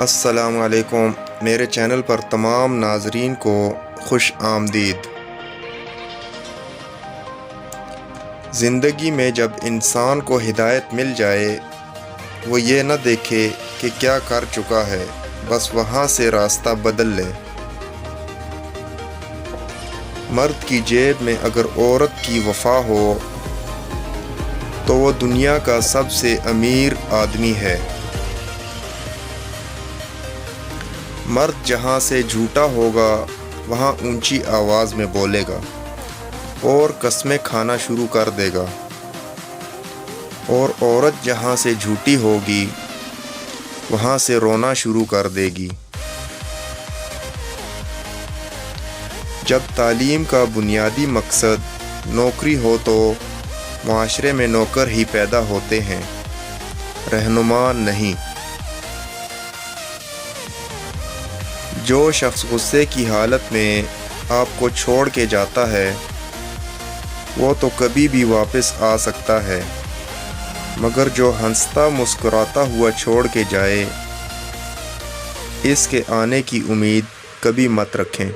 السلام علیکم، میرے چینل پر تمام ناظرین کو خوش آمدید۔ زندگی میں جب انسان کو ہدایت مل جائے، وہ یہ نہ دیکھے کہ کیا کر چکا ہے، بس وہاں سے راستہ بدل لے۔ مرد کی جیب میں اگر عورت کی وفا ہو تو وہ دنیا کا سب سے امیر آدمی ہے۔ مرد جہاں سے جھوٹا ہوگا وہاں اونچی آواز میں بولے گا اور قسمیں کھانا شروع کر دے گا، اور عورت جہاں سے جھوٹی ہوگی وہاں سے رونا شروع کر دے گی۔ جب تعلیم کا بنیادی مقصد نوکری ہو تو معاشرے میں نوکر ہی پیدا ہوتے ہیں، رہنما نہیں۔ جو شخص غصے کی حالت میں آپ کو چھوڑ کے جاتا ہے وہ تو کبھی بھی واپس آ سکتا ہے، مگر جو ہنستا مسکراتا ہوا چھوڑ کے جائے اس کے آنے کی امید کبھی مت رکھیں۔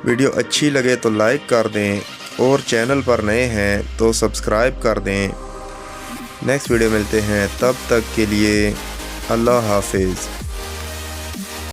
ویڈیو اچھی لگے تو لائک کر دیں اور چینل پر نئے ہیں تو سبسکرائب کر دیں۔ نیکسٹ ویڈیو ملتے ہیں، تب تک کے لیے اللہ حافظ۔